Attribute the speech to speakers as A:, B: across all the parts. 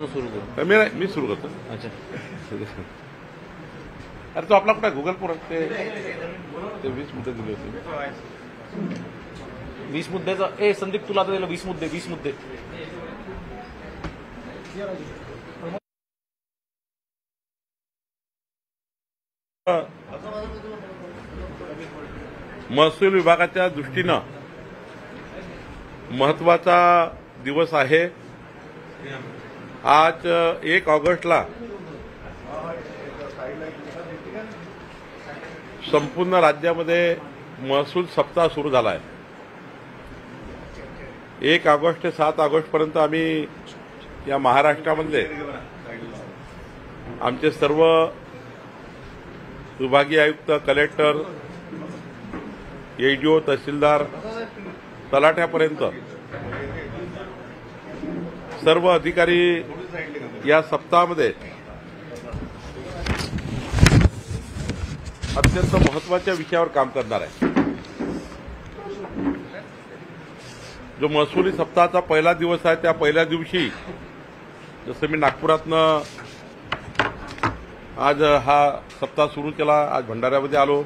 A: सुरू करू
B: मी सुरू करतो.
A: अच्छा
B: अरे तो आपला कुठे गुगल पर ते 20 मुद्दे दिले होते.
A: 20 मुद्द्याचा संदीप तुला आता दिलं 20 मुद्दे
B: महसूल विभागाच्या दृष्टीनं महत्वाचा दिवस आहे. आज 1 ऑगस्टला संपूर्ण राज्यामध्ये महसूल सप्ताह सुरू झाला आहे. 1 ऑगस्ट ते 7 ऑगस्टपर्यंत आम्ही या महाराष्ट्रामधले आमचे सर्व विभागीय आयुक्त, कलेक्टर, एडीओ, तहसीलदार, तलाठ्यापर्यंत सर्व अधिकारी या सप्ताहामध्ये अत्यंत महत्वाच्या विषयावर काम करणार आहे. जो महसुली सप्ताहाचा पहिला दिवस आहे त्या पहिल्या दिवशी जसं मी नागपुरातनं आज हा सप्ताह सुरू केला. आज भंडाऱ्यामध्ये आलो.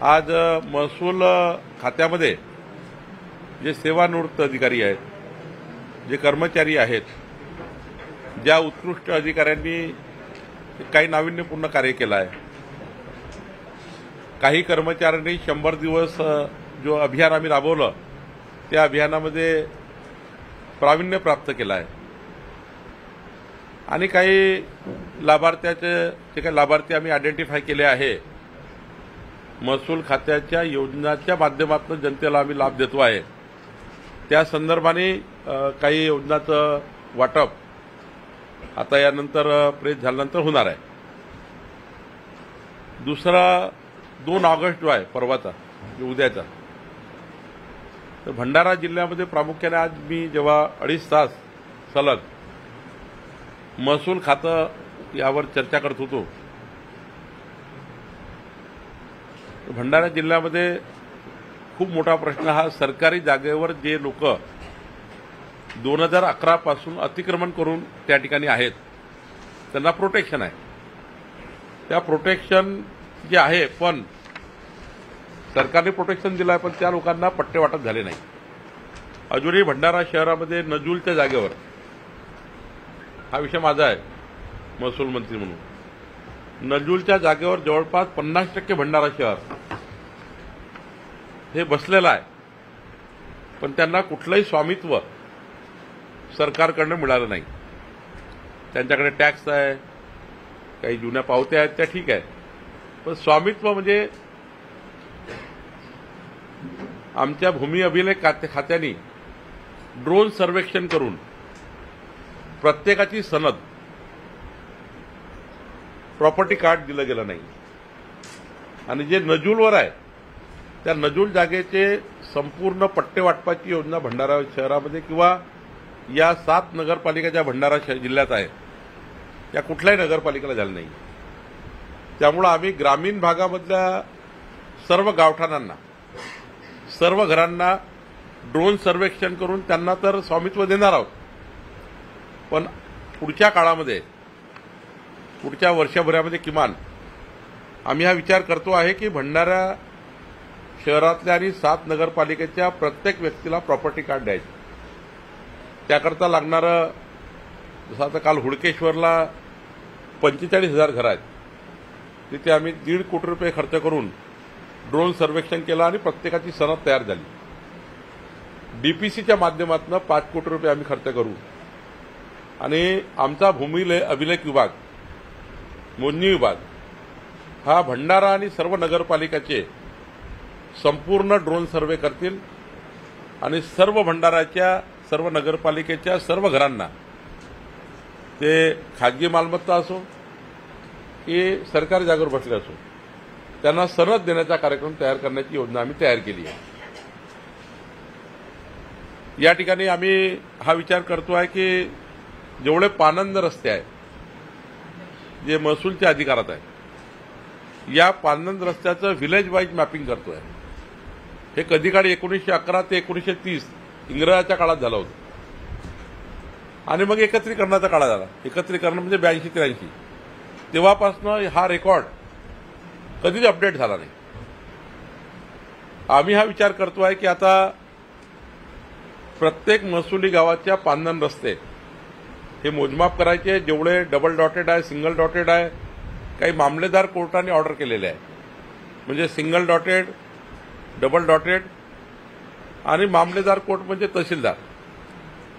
B: आज महसूल खात्यामध्ये जे सेवानिवृत्त अधिकारी आहेत, जे कर्मचारी आहेत, ज्या उत्कृष्ट अधिकाऱ्यांनी काही नाविन्यपूर्ण कार्य केलं आहे, काही कर्मचाऱ्यांनी 100 दिवस जो अभियान आम्ही राबवलं त्या अभियानामध्ये प्रावीण्य प्राप्त केलं आहे, आणि काही लाभार्थ्याचे जे काही लाभार्थी आम्ही आयडेंटिफाय केले आहे, महसूल खात्याच्या योजनांच्या माध्यमातून जनतेला आम्ही लाभ देतो आहे, त्या संदर्भाने काही योजनांचं वाटप आता यानंतर प्रेस झाल्यानंतर होणार आहे. दुसरा 2 ऑगस्ट जो आहे परवाचा, जो उद्याचा, तर भंडारा जिल्ह्यामध्ये प्रामुख्याने आज मी जेव्हा 2.5 तास सलग महसूल खातं यावर चर्चा करत होतो, भंडारा जिल्ह्यामध्ये खूप मोठा प्रश्न हा सरकारी जागेवर जे लोक 2011 पासून अतिक्रमण करून त्या ठिकाणी आहेत त्यांना प्रोटेक्शन आहे. त्या प्रोटेक्शन जे आहे, पण सरकारने प्रोटेक्शन दिलं आहे, पण त्या लोकांना पट्टे वाटप झाले नाही. अजूनही भंडारा शहरामध्ये नजूलच्या जागेवर, हा विषय माझा आहे महसूल मंत्री म्हणून, नजूलच्या जागेवर जवळपास 50% भंडारा शहर हे बसलेलं आहे, पण त्यांना कुठलंही स्वामित्व सरकारकडनं मिळालं नाही. त्यांच्याकडे टॅक्स आहे, काही जुन्या पावत्या आहेत, त्या ठीक आहे, पण स्वामित्व म्हणजे आमच्या भूमी अभिलेख खात्याने ड्रोन सर्वेक्षण करून प्रत्येकाची सनद, प्रॉपर्टी कार्ड दिलं गेलं नाही. आणि जे नजूलवर आहे त्या नजूल जागेचे संपूर्ण पट्टे वाटपाची योजना भंडारा शहरामध्ये किंवा या 7 नगरपालिका ज्या भंडारा जिल्ह्यात आहेत त्या कुठल्याही नगरपालिकेला झाल्या नाही. त्यामुळे आम्ही ग्रामीण भागामधल्या सर्व गावठाणांना, सर्व घरांना ड्रोन सर्वेक्षण करून त्यांना तर स्वामित्व देणार आहोत, पण पुढच्या काळामध्ये, पुढच्या वर्षभरामध्ये किमान आम्ही हा विचार करतो आहे की भंडारा शहरातल्या आणि 7 नगरपालिकेच्या प्रत्येक व्यक्तीला प्रॉपर्टी कार्ड द्यायचं. त्याकरता लागणारं, जसं आता काल हुडकेश्वरला 45,000 घरं आहेत, तिथे आम्ही 1.5 कोटी रुपये खर्च करून ड्रोन सर्वेक्षण केलं आणि प्रत्येकाची सनद तयार झाली. डीपीसीच्या माध्यमातून 5 कोटी रुपये आम्ही खर्च करू, आणि आमचा भूमी अभिलेख विभाग, मोजणी विभाग हा भंडारा आणि सर्व नगरपालिकाचे संपूर्ण ड्रोन सर्वे करतील, आणि सर्व भंडाराच्या, सर्व नगरपालिकेच्या सर्व घरांना, ते खाजगी मालमत्ता असो की सरकारी जागेवर बसले असो, त्यांना सनद देण्याचा कार्यक्रम तयार करण्याची योजना आम्ही तयार केली आहे. या ठिकाणी आम्ही हा विचार करतो आहे की जेवढे पानंद रस्ते आहेत जे महसूलच्या अधिकारात आहे, या पानंद रस्त्याचं व्हिलेज वाईज मॅपिंग करतोय. हे कधी काळी 1911 ते 1930 इंग्रजाच्या काळात झालं होतं. आणि मग एकत्रीकरणाचा काळा झाला. एकत्रीकरण म्हणजे 82-83. तेव्हापासून हा रेकॉर्ड कधीच अपडेट झाला नाही. आम्ही हा विचार करतोय की आता प्रत्येक महसुली गावाच्या पांदण रस्ते हे मोजमाप करायचे. जेवढे डबल डॉटेड आहे, सिंगल डॉटेड आहे, काही मामलेदार कोर्टाने ऑर्डर केलेले आहे. म्हणजे सिंगल डॉटेड, डबल डॉटेड आणि मामलेदार कोर्ट म्हणजे तहसीलदार.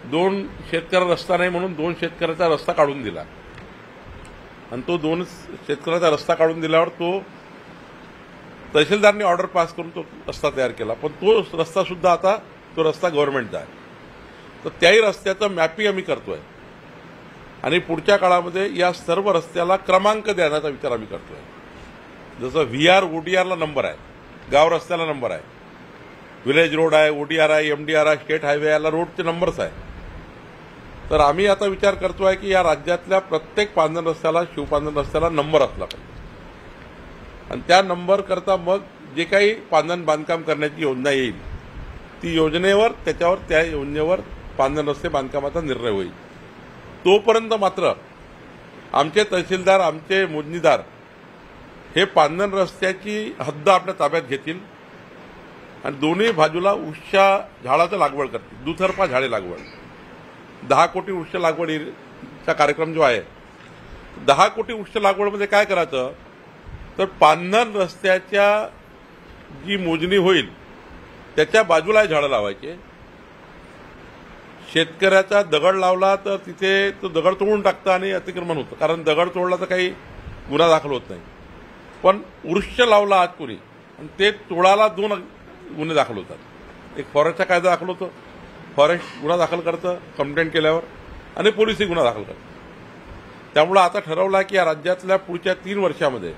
B: 2 शेतकरी रस्ता नाही म्हणून 2 शेतकऱ्याचा रस्ता काढून दिला आणि तो 2 शेतकऱ्याचा रस्ता काढून दिल्यावर तो तहसीलदारने ऑर्डर पास करून तो रस्ता तयार केला. पण तो रस्ता सुद्धा आता तो रस्ता गव्हर्नमेंटचा आहे. तर त्याही रस्त्याचं मॅपिंग आम्ही करतोय आणि पुढच्या काळामध्ये या सर्व रस्त्याला क्रमांक देण्याचा विचार आम्ही करतोय. जसं VR, ODRला नंबर आहे, गाव रस्त्याला नंबर आहे, विलेज रोड आहे, ODR आहे, MDR आहे, स्टेट हायवे याला रोडचे नंबर्स आहे. तर आम्ही आता विचार करतोय की या राज्यातल्या प्रत्येक पांदण रस्त्याला, शिवपांदण रस्त्याला नंबर असला पाहिजे आणि त्या नंबर करता मग जे काही पांदण बांधकाम करण्याची योजना येईल ती योजनेवर, त्याच्यावर त्या योजनेवर पांदण रस्ते बांधकामाचा निर्णय होईल. तोपर्यंत मात्र आमचे तहसीलदार, आमचे मोजणीदार हे पांदण रस्त्याची हद्द आपल्या ताब्यात घेतील आणि दोन्ही बाजूला वृक्षा झाडाचं लागवड करतील. दुतर्फा झाडे लागवड. 10 कोटी वृक्ष लागवडीचा कार्यक्रम जो आहे, 10 कोटी वृक्ष लागवडमध्ये काय करायचं तर पांदण रस्त्याच्या जी मोजणी होईल त्याच्या बाजूला झाडं लावायचे. शेतकऱ्याचा दगड लावला तर तिथे तो दगड तोडून टाकतं आणि अतिक्रमण होतं, कारण दगड तोडला तर काही गुन्हा दाखल होत नाही. पण वृक्ष लावला आज कोणी आणि ते तोडाला 2 गुन्हे दाखल होतात. एक फॉरेस्टचा कायदा दाखल होतो, फॉरेस्ट गुन्हा दाखल करतं कंप्लेंट केल्यावर आणि पोलिसही गुन्हा दाखल करतात. त्यामुळे आता ठरवलं की या राज्यातल्या पुढच्या 3 वर्षामध्ये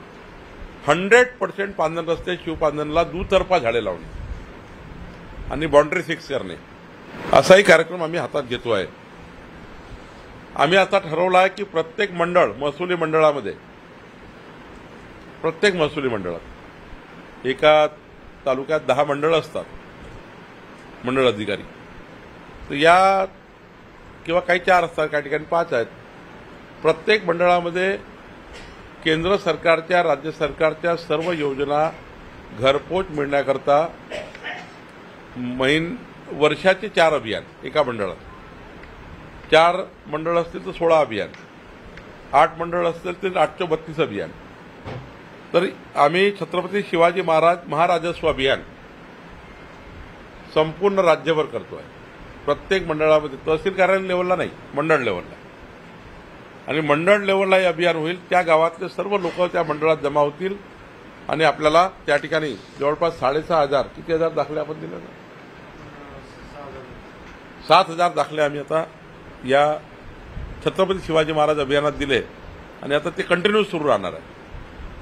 B: 100% पांदण रस्ते, शिवपांदणला दुतर्फा झाडे लावणे आणि बाउंड्री फिक्स करणे असाही कार्यक्रम आम्ही हातात घेतो आहे. आम्ही आता ठरवलं आहे की प्रत्येक मंडळ, महसुली मंडळामध्ये, प्रत्येक महसुली मंडळात एका तालुक्यात 10 मंडळ असतात, मंडळ अधिकारी. तर या किंवा काही 4 असतात, काही ठिकाणी 5 आहेत. प्रत्येक मंडळामध्ये केंद्र सरकारच्या, राज्य सरकारच्या सर्व योजना घरपोच मिळण्याकरता वर्षाचे 4 अभियान एका मंडळात. 4 मंडळ असतील तर 16 अभियान, 8 मंडळ असतील तर 832 अभियान. तर आम्ही छत्रपती शिवाजी महाराजस्व अभियान संपूर्ण राज्यभर करतोय. प्रत्येक मंडळामध्ये, तहसील कार्यालय लेवलला नाही, मंडळ लेवलला. आणि मंडळ लेवलला हे अभियान होईल. त्या गावातले सर्व लोक त्या मंडळात जमा होतील आणि आपल्याला त्या ठिकाणी जवळपास 6,500 किती हजार दाखले आपण दिले ना, 7,000 दाखले आम्ही आता या छत्रपती शिवाजी महाराज अभियानात दिले आणि आता ते कंटिन्यू सुरू राहणार आहे.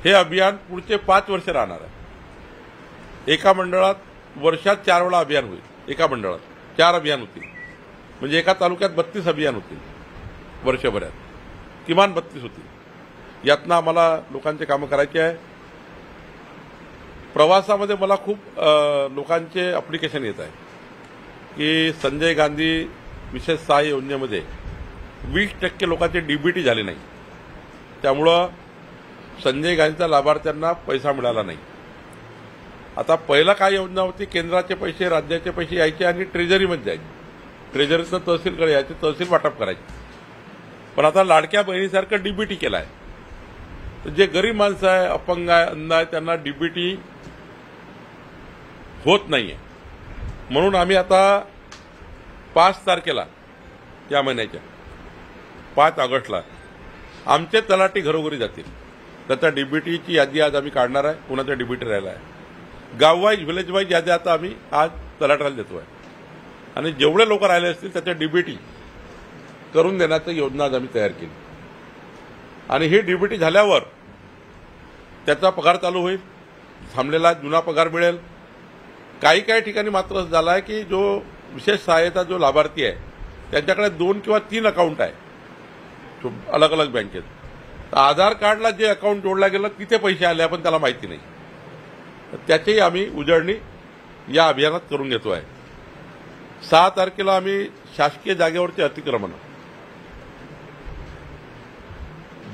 B: हे अभियान पुढचे 5 वर्ष राहणार आहे. एका मंडळात वर्षात 4 वेळा अभियान होईल. एका मंडळात 4 अभियान होतील, म्हणजे एका तालुक्यात 32 अभियान होतील वर्षभरात, किमान 32 होतील. यातनं आम्हाला लोकांचे कामं करायचे आहे. प्रवासामध्ये मला खूप लोकांचे अप्लिकेशन येत आहे की संजय गांधी विशेष सहाय्य योजनेमध्ये 20% लोकांचे डीबीटी झाले नाही, त्यामुळं संजय गांधीच्या लाभार्थ्यांना पैसा मिळाला नाही. आता पहिला काय योजना होती, केंद्राचे पैसे, राज्याचे पैसे यायचे आणि ट्रेझरीमध्ये जायचे, ट्रेझरीचं तहसीलकडे यायचे, तहसील वाटप करायचे. पण आता लाडक्या बहिणीसारखं डीबीटी केलं आहे. तर जे गरीब माणसं आहे, अपंग आहे, अंध आहे, त्यांना डीबीटी होत नाहीये. म्हणून आम्ही आता 5 तारखेला, या महिन्याच्या 5 ऑगस्टला आमचे तलाठी घरोघरी जातील. त्याच्या डीबीटीची यादी आज आम्ही काढणार आहे. कुणाचा डीबीटी राहिला आहे, गाववाईज, व्हिलेज वाईज यादी आता आम्ही आज तलाठ्याला देतो आहे आणि जेवढे लोक राहिले असतील त्याच्या डीबीटी करून देण्याची योजना आज आम्ही तयार केली. आणि ही डीबीटी झाल्यावर त्याचा पगार चालू होईल, थांबलेला जुना पगार मिळेल. काही ठिकाणी मात्र असं झालं आहे की जो विशेष सहाय्यता जो लाभार्थी आहे त्यांच्याकडे 2 किंवा 3 अकाउंट आहे अलग अलग बँकेत. आधार कार्डला जे अकाउंट जोडलं गेलं तिथे पैसे आले पण त्याला माहिती नाही. त्याचीही आम्ही उजळणी या अभियानात करून घेतो आहे. 6 तारखेला आम्ही शासकीय जागेवरचे अतिक्रमण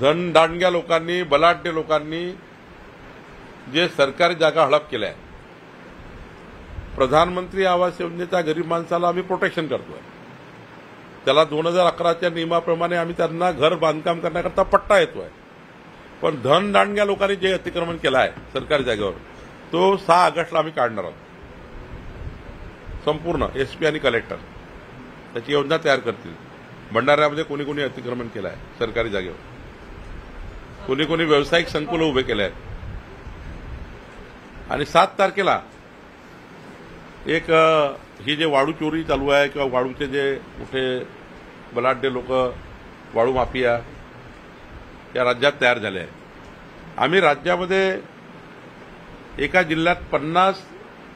B: धनदांडग्या लोकांनी, बलाढ्य लोकांनी जे सरकारी जागा हडप केल्या आहेत, प्रधानमंत्री आवास योजनेच्या गरीब माणसाला आम्ही प्रोटेक्शन करतोय. त्याला 2011च्या नियमाप्रमाणे आम्ही त्यांना घर बांधकाम करण्याकरता पट्टा येतोय. पण धनदांडग्या लोकांनी जे अतिक्रमण केलं आहे सरकारी जागेवर, तो 6 ऑगस्टला आम्ही काढणार आहोत. संपूर्ण एसपी आणि कलेक्टर त्याची योजना तयार करतील. भंडाऱ्यामध्ये कोणी कोणी अतिक्रमण केलं आहे सरकारी जागेवर, कोणी कोणी व्यावसायिक संकुलं उभे केले आहेत. आणि 7 तारखेला एक ही जे वाळू चोरी चालू आहे किंवा वाळूचे जे मोठे बलाढ्य लोक, वाळू माफिया या राज्यात तयार झाले आहे. आम्ही राज्यामध्ये एका जिल्ह्यात 50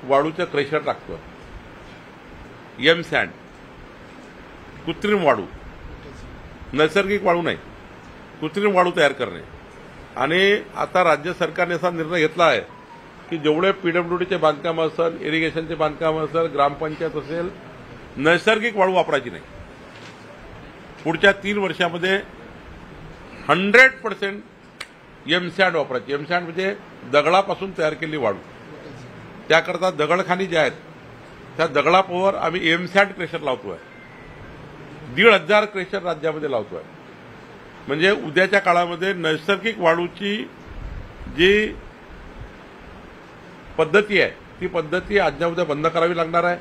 B: वाळूचे क्रेशर टाकतो. एम सँड, कृत्रिम वाळू, नैसर्गिक वाळू नाही, कृत्रिम वाळू तयार करणे. आणि आता राज्य सरकारने असा निर्णय घेतला आहे की जेवढे पीडब्ल्यूडीचे बांधकाम असेल, इरिगेशनचे बांधकाम असेल, ग्रामपंचायत असेल, नैसर्गिक वाळू वापरायची नाही. पुढच्या 3 वर्षामध्ये 100% एमसँड वापरायची. एमसँड म्हणजे दगडापासून तयार केलेली वाळू. त्याकरता दगडखानी ज्या आहेत त्या दगडावर आम्ही एमसँड क्रेशर लावतोय. 1,500 क्रेशर राज्यामध्ये लावतोय. म्हणजे उद्याच्या काळामध्ये नैसर्गिक वाळूची जी पद्धती आहे ती पद्धती आजच्या उद्या बंद करावी लागणार आहे.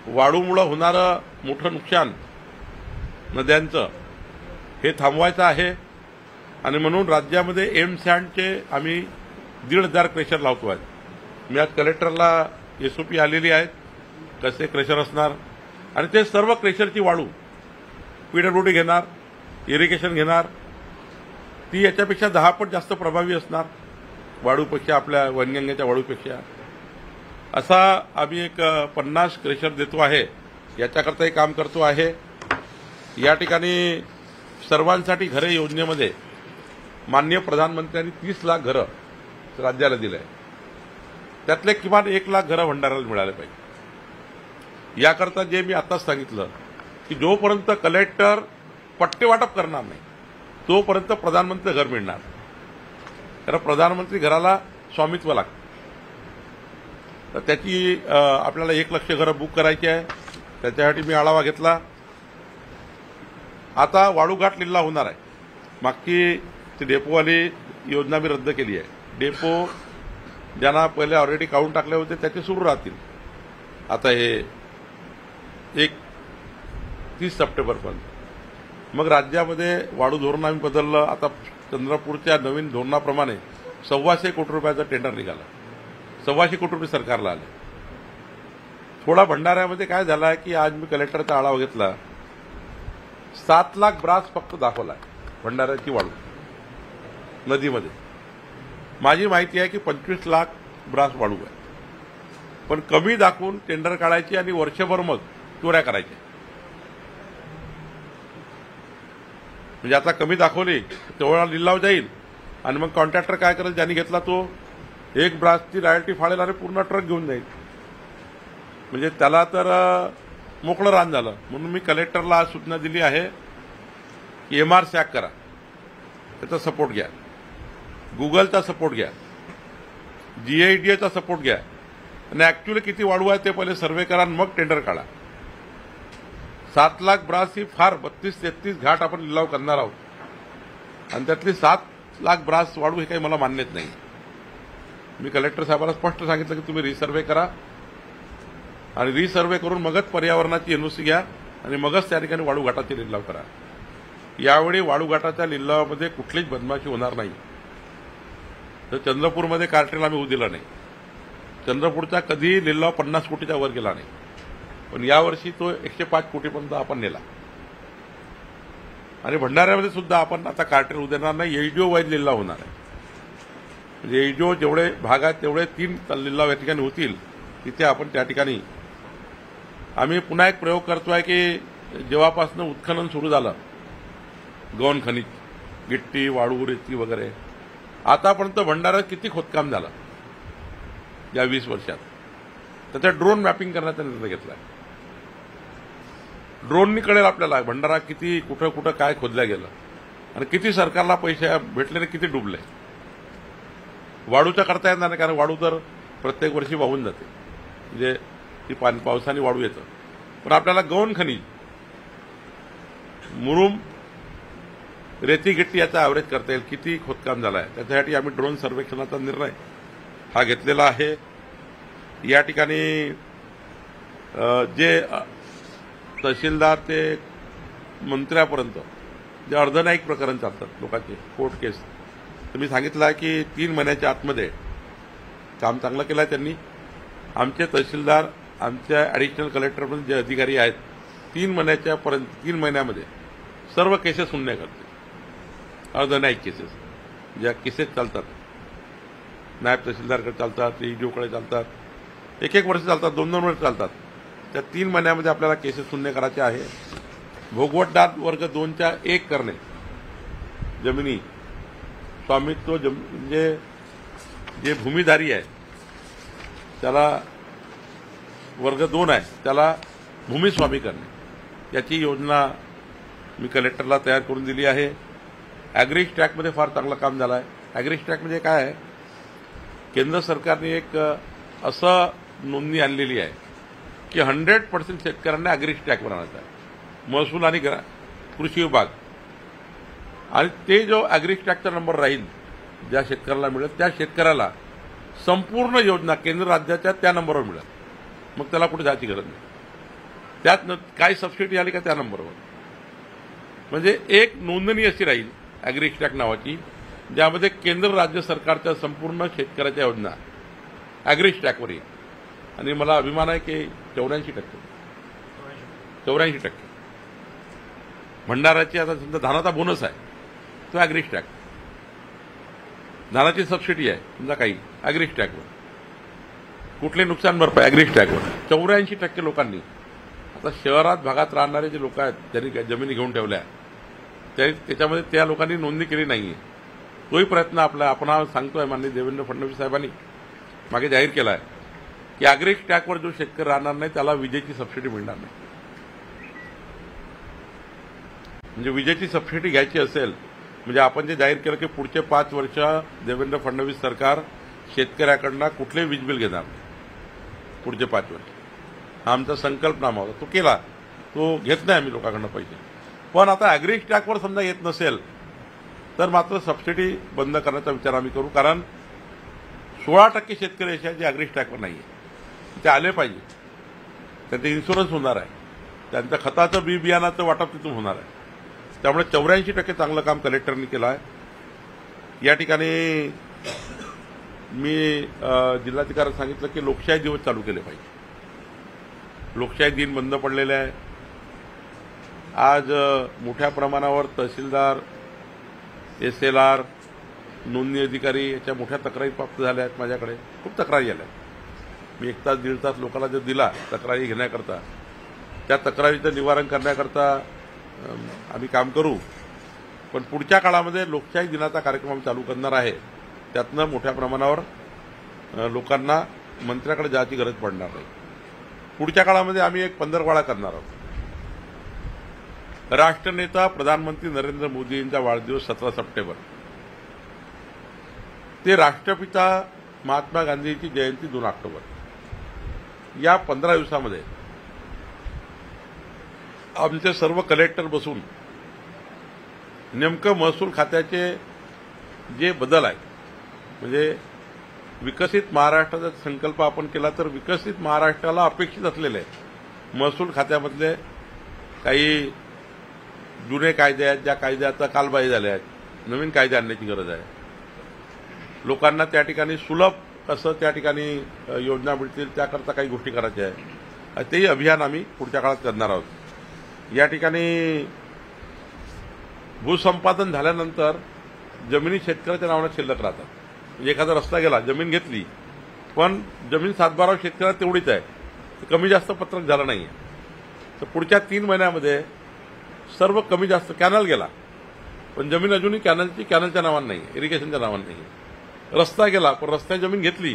B: वाळूमुळे होणारं मोठं नुकसान नद्यांचं हे थांबवायचं आहे. आणि म्हणून राज्यामध्ये एमसँडचे आम्ही 1,500 क्रेशर लावतोय. मी आज कलेक्टरला एसओपी आलेली आहेत कसे क्रेशर असणार. आणि ते सर्व क्रेशरची वाळू पीडब्ल्यूडी घेणार, इरिगेशन घेणार. ती याच्यापेक्षा 10 पट जास्त प्रभावी असणार वाळूपेक्षा, आपल्या वनगंगेच्या वाळूपेक्षा. असा आम्ही एक 50 क्रेशर देतो आहे. याच्याकरताही काम करतो आहे. या ठिकाणी सर्वांसाठी घरे योजनेमध्ये माननीय प्रधानमंत्र्यांनी 30 लाख घरं राज्याला दिले आहे. त्यातले किमान 1 लाख घरं भंडाऱ्याला मिळाले पाहिजे. याकरता जे मी आताच सांगितलं की जोपर्यंत कलेक्टर पट्टे वाटप करणार नाही तोपर्यंत प्रधानमंत्री घर मिळणार. कारण प्रधानमंत्री घराला स्वामित्व लागतं. तर त्याची आपल्याला 1 लक्ष घरं बुक करायची आहे. त्याच्यासाठी मी आढावा घेतला. आता वाळूघाट लिल्लाव होणार आहे. मागची ती डेपोवाली योजना मी रद्द केली आहे. डेपो ज्यांना पहिले ऑलरेडी काढून टाकले होते त्याचे सुरू राहतील. आता हे 30 सप्टेंबरपर्यंत. मग राज्यामध्ये वाळू धोरण आम्ही बदललं. आता चंद्रपूरच्या नवीन धोरणाप्रमाणे 125 कोटी रुपयाचं टेंडर निघालं. 125 कोटी रुपये सरकारला आले. थोडा भंडाऱ्यामध्ये काय झालं आहे की आज मी कलेक्टरचा आढावा घेतला. 7 लाख ब्रास फक्त दाखवला आहे भंडाऱ्याची वाळू नदीमध्ये. माझी माहिती आहे की 25 लाख ब्रास वाळू आहे. पण कमी दाखवून टेंडर काढायची आणि वर्षभर मग चोऱ्या करायच्या. म्हणजे आता कमी दाखवली तेवढा लिलाव जाईल आणि मग कॉन्ट्रॅक्टर काय करेल, ज्यांनी घेतला तो 1 ब्रासची रॉयल्टी फाळेल आणि पूर्ण ट्रक घेऊन जाईल. म्हणजे त्याला तर मोकळं रान झालं. म्हणून मी कलेक्टरला आज सूचना दिली आहे की MR सॅक करा, त्याचा सपोर्ट घ्या, गुगलचा सपोर्ट घ्या, GIDAचा सपोर्ट घ्या आणि ऍक्च्युअली किती वाळू आहे ते पहिले सर्व्हे करा आणि मग टेंडर काढा. 7 लाख ब्रास ही फार 32-33 घाट आपण लिलाव करणार आहोत आणि त्यातली 7 लाख ब्रास वाळू हे काही मला मान्यच नाही. मी कलेक्टर साहेबांना स्पष्ट सांगितलं की तुम्ही रिसर्व्हे करा आणि रिसर्व्हे करून मगच पर्यावरणाची NOC घ्या आणि मगच त्या ठिकाणी वाळू घाटाचे लिलाव करा. यावेळी वाळू घाटाच्या लिलावामध्ये कुठलीच बदमाशी होणार नाही. तर चंद्रपूरमध्ये कार्टेल आम्ही होऊ दिलं नाही. चंद्रपूरचा कधी लिलाव 50 कोटीच्या वर गेला नाही. पण यावर्षी तो 105 कोटीपर्यंत आपण नेला. आणि भंडाऱ्यामध्ये सुद्धा आपण आता कार्टेल होऊ देणार नाही. एजओ वाईज लिलाव होणार आहे. म्हणजे एजओ जेवढे भाग आहेत तेवढे 3 लिलाव या ठिकाणी होतील. तिथे आपण त्या ठिकाणी आम्ही पुन्हा एक प्रयोग करतोय की जेव्हापासून उत्खनन सुरू झालं गौण खनिज, गिट्टी, वाळू, रेती वगैरे, आतापर्यंत भंडाऱ्यात किती खोदकाम झालं या 20 वर्षात. त्याचा ड्रोन मॅपिंग करण्याचा निर्णय घेतला. ड्रोननी कळेल आपल्याला भंडारा किती कुठं कुठं काय खोदलं गेलं. आणि किती सरकारला पैसे भेटले आणि किती डुबले. वाढूचा करता येणार नाही, कारण वाढू तर प्रत्येक वर्षी वाहून जाते, म्हणजे ती पावसाने वाढू येतं. पण आपल्याला गौण खनिज, मुरुम, रेती गिट्टी याचा ॲव्हरेज करता येईल, किती खोदकाम झालं आहे. त्याच्यासाठी आम्ही ड्रोन सर्वेक्षणाचा निर्णय हा घेतलेला आहे. या ठिकाणी जे तहसीलदार ते मंत्र्यापर्यंत जे अर्धन्यायिक प्रकरण चालतात लोकांचे, कोर्ट केस, तर मी सांगितलं आहे की 3 महिन्याच्या आतमध्ये काम चांगलं केलं आहे त्यांनी. आमचे तहसीलदार, आमच्या ॲडिशनल कलेक्टरपर्यंत जे अधिकारी आहेत, 3 महिन्यामध्ये सर्व केसेस शून्य करते. अर्धन्यायिक केसेस, ज्या केसेस चालतात, नायब तहसीलदारकडे चालतात, ईडीओकडे चालतात, 1-1 वर्ष चालतात, 2-2 वर्ष चालतात. त्या 3 महिन्यामध्ये आपल्याला केसेस शून्य करायचे आहे. भोगवटदार वर्ग 2च्या 1 करणे, जमिनी स्वामित्व, म्हणजे जे भूमिधारी आहे त्याला वर्ग 2 आहे त्याला भूमिस्वामी करणे, याची योजना मी कलेक्टरला तयार करून दिली आहे. ॲग्री स्टॅकमध्ये फार चांगलं काम झालं आहे. ॲग्री स्टॅक म्हणजे काय आहे, केंद्र सरकारने एक असं नोंदणी आणलेली आहे की 100% शेतकऱ्यांना ॲग्री स्टॅक बनवायचा आहे. महसूल आणि कृषी विभाग, आणि ते जो ॲग्री स्टॅकचा नंबर राहील ज्या शेतकऱ्याला मिळेल, त्या शेतकऱ्याला संपूर्ण योजना केंद्र राज्याच्या त्या नंबरवर मिळेल. मग त्याला कुठे जायची गरज नाही. त्यात काय सबसिडी आली का त्या नंबरवर, म्हणजे एक नोंदणी अशी राहील ॲग्री स्टॅक नावाची, ज्यामध्ये केंद्र राज्य सरकारच्या संपूर्ण शेतकऱ्याच्या योजना ॲग्री स्टॅकवर येईल. आणि मला अभिमान आहे की 84% भंडाराची, आता समजा धानाचा बोनस आहे तो ॲग्री स्टॅक, धानाची सबसिडी आहे समजा काही ॲग्री स्टॅकवर, कुठले नुकसान भरपाई ॲग्री स्टॅकवर. 84% लोकांनी, आता शहरात भागात राहणारे जे लोक आहेत ज्यांनी जमिनी घेऊन ठेवल्या, त्याच्यामध्ये त्या लोकांनी नोंदणी केली नाहीये. तोही प्रयत्न आपण सांगतोय. माननीय देवेंद्र फडणवीस साहेबांनी मागे जाहीर केला आहे की ॲग्री स्टॅकवर जो शेतकरी राहणार नाही त्याला विजेची सबसिडी मिळणार नाही. म्हणजे विजेची सबसिडी घ्यायची असेल, म्हणजे आपण जे जाहीर केलं की पुढचे 5 वर्ष देवेंद्र फडणवीस सरकार शेतकऱ्याकडनं कुठलेही वीज बिल घेणार नाही पुढचे 5 वर्ष. हा आमचा संकल्पनामा होता, तो केला. तो घेत नाही आम्ही लोकांकडनं पैसे. पण आता ॲग्री स्टॅकवर समजा येत नसेल तर मात्र सबसिडी बंद करण्याचा विचार आम्ही करू. कारण 16% शेतकरी असे आहेत जे ॲग्री स्टॅकवर नाही आहे, ते आले पाहिजे. त्यांचे इन्शुरन्स होणार आहे, त्यांचं खताचं बियाणाचं वाटप तिथून होणार आहे. त्यामुळे 84% चांगलं काम कलेक्टरनी केलं आहे. या ठिकाणी मी जिल्हाधिकाऱ्यांना सांगितलं की लोकशाही दिवस चालू केले पाहिजे. लोकशाही दिन बंद पडलेले आहे. आज मोठ्या प्रमाणावर तहसीलदार, SLR, नोंदणी अधिकारी याच्या मोठ्या तक्रारी प्राप्त झाल्या आहेत. माझ्याकडे खूप तक्रारी आल्या. मी 1 तास 1.5 तास लोकांना जर दिला तक्रारी घेण्याकरता, त्या तक्रारीचं निवारण करण्याकरता आम्ही काम करू. पण पुढच्या काळामध्ये लोकशाही दिनाचा कार्यक्रम आम्ही चालू करणार आहे. त्यातनं मोठ्या प्रमाणावर लोकांना मंत्र्याकडे जायची गरज पडणार नाही. पुढच्या काळामध्ये आम्ही एक पंधरवडा करणार आहोत. राष्ट्रनेता प्रधानमंत्री नरेंद्र मोदी यांचा वाढदिवस 17 सप्टेंबर, ते राष्ट्रपिता महात्मा गांधीची जयंती 2 ऑक्टोबर, या 15 दिवसामध्ये आमचे सर्व कलेक्टर बसून नेमकं महसूल खात्याचे जे बदल आहेत, म्हणजे विकसित महाराष्ट्राचा संकल्प आपण केला तर विकसित महाराष्ट्राला अपेक्षित असलेले महसूल खात्यामधले काही जुने कायदे आहेत, ज्या कायद्याचा कालबाह्य झाले आहेत, नवीन कायदे आणण्याची गरज आहे. लोकांना त्या ठिकाणी सुलभ कसं त्या ठिकाणी योजना मिळतील त्याकरता काही गोष्टी करायच्या आहेत. तेही अभियान आम्ही पुढच्या काळात करणार आहोत. या ठिकाणी भूसंपादन झाल्यानंतर जमिनी शेतकऱ्याच्या नावाने शिल्लक राहतात. म्हणजे एखादा रस्ता गेला, जमीन घेतली, पण जमीन 7/12 शेतकऱ्याला तेवढीच आहे, कमी जास्त पत्रक झालं नाही. तर पुढच्या 3 महिन्यामध्ये सर्व कमी जास्त, कॅनल गेला पण जमीन अजूनही कॅनलच्या नावाने नाही, इरिगेशनच्या नावाने नाही. रस्ता गेला पण रस्त्याची जमीन घेतली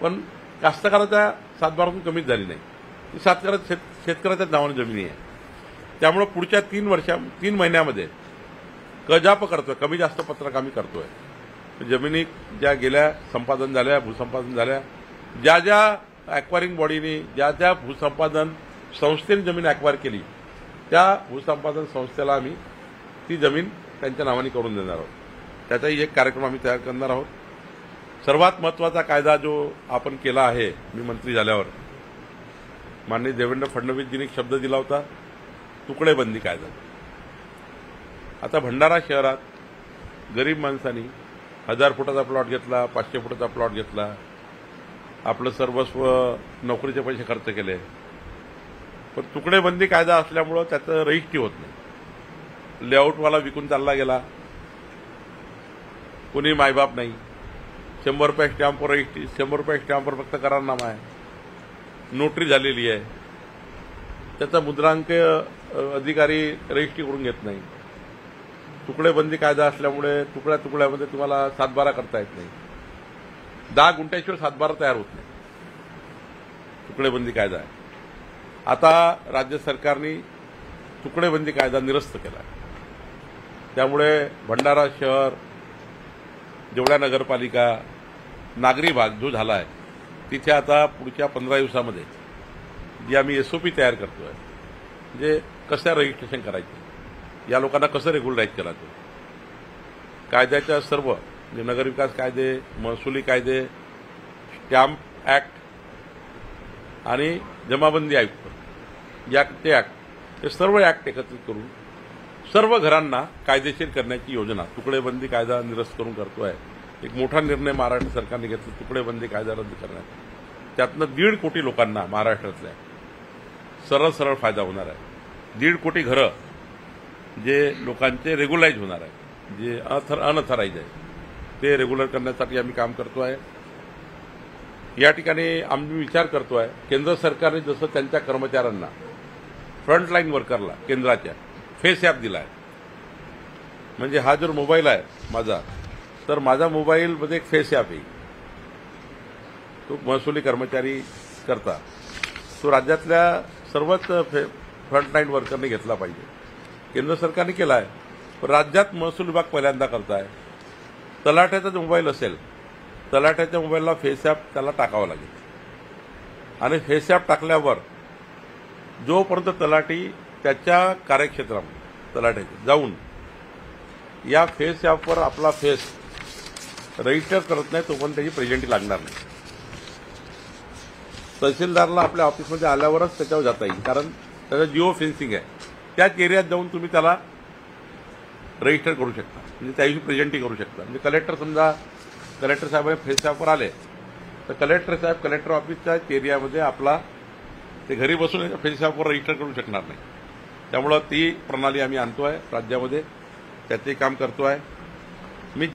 B: पण कास्तकाराच्या 7/12 कमीच झाली नाही, शेतकऱ्याच्या नावाने जमिनी आहे. त्यामुळे पुढच्या 3 महिन्यामध्ये कजाप करतोय, कमी जास्त पत्रक आम्ही करतोय। जमिनी ज्या गेल्या संपादन झाल्या, भूसंपादन झाल्या, ज्या ज्या ॲक्वायरिंग बॉडीने ज्या ज्या भूसंपादन संस्थेने जमीन ॲक्वायर केली त्या भूसंपादन संस्थेला आम्ही ती जमीन त्यांच्या नावाने करून देणार आहोत। त्याचाही एक कार्यक्रम आम्ही तयार करणार आहोत। सर्वात महत्त्वाचा कायदा जो आपण केला आहे, मी मंत्री झाल्यावर माननीय देवेंद्र फडणवीसजींनी एक शब्द दिला होता, तुकडेबंदी कायदा। आता भंडारा शहरात गरीब माणसांनी 1000 फुटाचा प्लॉट घेतला, 500 फुटाचा प्लॉट घेतला, आपलं सर्वस्व नोकरीचे पैसे खर्च केले, पण तुकडेबंदी कायदा असल्यामुळं त्याचं रजिस्ट्री होत नाही। लेआउटवाला विकून चालला गेला, कोणी मायबाप नाही, 100 रुपये स्टॅम्पवर रजिस्ट्री, 100 रुपये स्टॅम्पवर फक्त करारनामा आहे, नोटरी झालेली आहे, त्याचा मुद्रांक अधिकारी रजिस्ट्री करून घेत नाही। तुकडेबंदी कायदा असल्यामुळे तुकड्या तुकड्यामध्ये तुम्हाला सातबारा करता येत नाही, 10 गुंठ्याशिवाय सातबारा तयार होत नाही, तुकडेबंदी कायदा आहे। आता राज्य सरकारने तुकडेबंदी कायदा निरस्त केला आहे, त्यामुळे भंडारा शहर, जेवढ्या नगरपालिका, नागरी भाग जो झाला आहे तिथे आता पुढच्या 15 दिवसामध्ये जी आम्ही SOP तयार करतोय, म्हणजे कसं रजिस्ट्रेशन करायचं, या लोकांना कसं रेग्युलराईज करायचं, कायद्याच्या सर्व म्हणजे नगरविकास कायदे, महसुली कायदे, स्टॅम्प ॲक्ट आणि जमाबंदी आयुक्त या ते ॲक्ट, हे सर्व ॲक्ट एकत्रित करून सर्व घरांना कायदेशीर करण्याची योजना तुकडेबंदी कायदा निरस्त करून करतोय। एक मोठा निर्णय महाराष्ट्र सरकारने घेतला, तुकडेबंदी कायदा रद्द करण्यात। त्यातनं 1.5 कोटी लोकांना महाराष्ट्रातल्या सरळ सरळ फायदा होणार आहे। 1.5 कोटी घरं जे लोकांचे रेग्युलाइज होणार आहे, जे अनथराईज आहे ते रेग्युलर करण्यासाठी आम्ही काम करतोय। या ठिकाणी आम्ही विचार करतोय, केंद्र सरकारने जसं त्यांच्या कर्मचाऱ्यांना फ्रंटलाईन वर्करला केंद्राच्या फेस ॲप दिला आहे, म्हणजे हा जर मोबाईल आहे माझा तर माझा मोबाईलमध्ये एक फेस ॲप येईल, तो महसुली कर्मचारी करता तो राज्यातल्या सर्वच फ्रंटलाईन वर्करने घेतला पाहिजे। केंद्र सरकारने केला आहे, पण राज्यात महसूल विभाग पहिल्यांदा करताय। तलाठ्याचा जो मोबाईल असेल, तलाठ्याच्या मोबाईलला फेस ॲप त्याला टाकावं लागेल, आणि फेस ॲप टाकल्यावर जोपर्यंत तलाठी त्याच्या कार्यक्षेत्रामध्ये तलाठ्याचे जाऊन या फेस ॲपवर आपला फेस रजिस्टर करत नाही तोपर्यंत त्याची प्रेझेंटी लागणार नाही। तहसीलदारला आपल्या ऑफिसमध्ये आल्यावरच त्याच्यावर जाता येईल, कारण त्याचं जिओ फेन्सिंग आहे, त्याच एरियात जाऊन तुम्ही त्याला रजिस्टर करू शकता, म्हणजे त्याची प्रेझेंटी करू शकता। म्हणजे कलेक्टर समजा कलेक्टर साहेब फेस ॲपवर आले तर कलेक्टर साहेब कलेक्टर ऑफिसच्या एरियामध्ये आपला ते घरी बसून फेस ॲपवर रजिस्टर करू शकणार नाही। त्यामुळं ती प्रणाली आम्ही आणतोय राज्यामध्ये, त्याचे काम करतोय मी।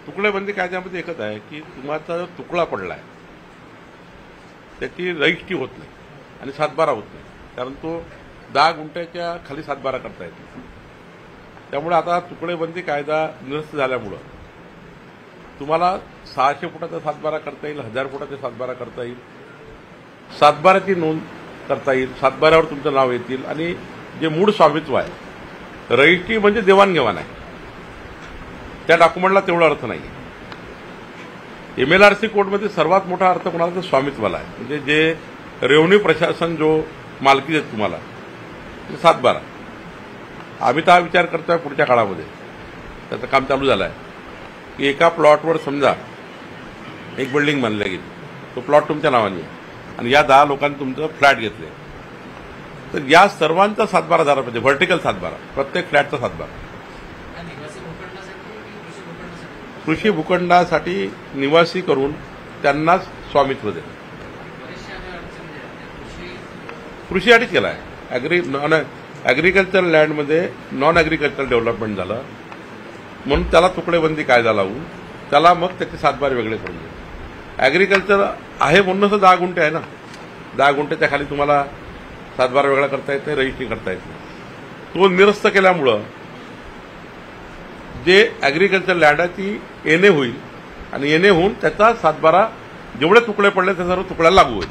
B: तुकडेबंदी कायद्यामध्ये एकच आहे की तुमचा जो तुकडा पडलाय त्याची रजिस्ट्री होत नाही आणि सातबारा होत नाही, कारण तो 10 गुंठ्याच्या खाली सातबारा करता येतो. त्यामुळे आता तुकडेबंदी कायदा निरस्त झाल्यामुळं तुम्हाला 600 फुटाचा सातबारा करता येईल, 1000 फुटाचा सातबारा करता येईल, सातबाराची नोंद करता येईल, सातबाऱ्यावर तुमचं नाव येतील आणि जे मूळ स्वामित्व आहे, रजिस्ट्री म्हणजे देवाणघेवाण आहे, त्या डॉक्युमेंटला तेवढा अर्थ नाही. MLRC कोडमध्ये सर्वात मोठा अर्थ कोणाला तर स्वामित्वाला आहे, म्हणजे जे रेव्हन्यू प्रशासन जो मालकी देत तुम्हाला ते सातबारा. आम्ही तर हा विचार करतोय पुढच्या काळामध्ये, त्याचं काम चालू झालं आहे की एका प्लॉटवर समजा एक बिल्डिंग बांधली गेली, तो प्लॉट तुमच्या नावाने आहे आणि या 10 लोकांनी तुमचं फ्लॅट घेतले, तर या सर्वांचा सातबारा झाला पाहिजे, व्हर्टिकल सातबारा, प्रत्येक फ्लॅटचा सातबारा. कृषी भूखंडासाठी निवासी करून त्यांनाच स्वामित्व दे. कृषीसाठीच केला आहे. ॲग्रिकल्चर लँडमध्ये नॉन ॲग्रिकल्चर डेव्हलपमेंट झालं म्हणून त्याला तुकडेबंदी कायदा लावून त्याला मग त्याचे सातबारे वेगळे करून दिले. ॲग्रिकल्चर आहे म्हणूनच 10 गुंठे आहे ना, 10 गुंठेच्या खाली तुम्हाला सातबारा वेगळा करता येते, रजिस्ट्री करता येते. तो निरस्त केल्यामुळं जे ॲग्रिकल्चर लँड आहे ती एनए होईल आणि एनए होऊन त्याचा सातबारा जेवढे तुकडे पडले त्या सर्व तुकड्याला लागू होईल.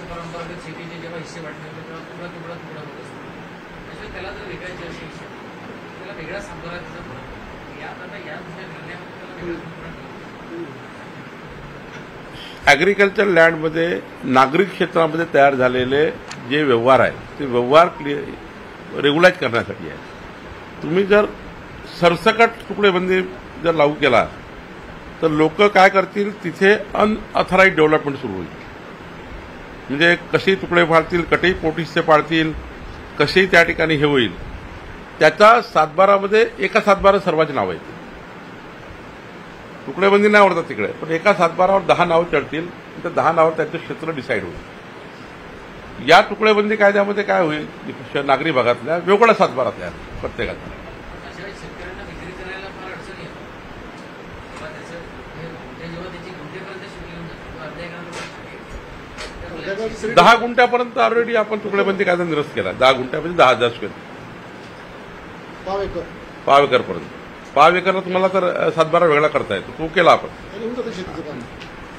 C: परंपरागत शेतीचे जेव्हा हिस्से वाटले तेव्हा तुकडा तुकडा तुकडा होत असतो, त्याला जर वेगळ्याचे असे हिस्से त्याला वेगळा सातबारा दिला. आता या दुसऱ्या निर्णयामध्ये त्याला वेगळा सातबारा.
B: ॲग्रिकल्चर लँडमध्ये नागरिक क्षेत्रामध्ये तयार झालेले जे व्यवहार आहेत ते व्यवहार रेग्युलाइज करण्यासाठी आहे. तुम्ही जर सरसकट तुकडेबंदी जर लागू केला तर लोक काय करतील, तिथे अनऑथराइज डेव्हलपमेंट सुरू होईल. म्हणजे कशी तुकडे पाडतील, कशी पोटहिस्से पाडतील, कशी त्या ठिकाणी हे होईल. त्याच्या सातबारामध्ये एका सातबारा सर्वांची नावं येतील. तुकडेबंदी नाही आवडतात तिकडे, पण एका सातबारावर 10 नावं चढतील, तर 10 नावावर त्यांचं क्षेत्र डिसाईड होईल. या तुकडेबंदी कायद्यामध्ये काय होईल, नागरी भागातल्या वेगळा सातबारा तयार प्रत्येकाचा.
C: शेतकऱ्यांना विक्री करायला फार अडचण येते. जेव्हा त्याची गुंठेपर्यंत शिकली
B: 10 गुंठ्यापर्यंत ऑलरेडी आपण तुकडेबंदी कायदा निरस्त केला. 10 गुंठ्यामध्ये 10,000 स्क्वेअर, पाव एकरपर्यंत. पाव एकरला तुम्हाला तर सातबारा वेगळा करता येतो, तो केला आपण,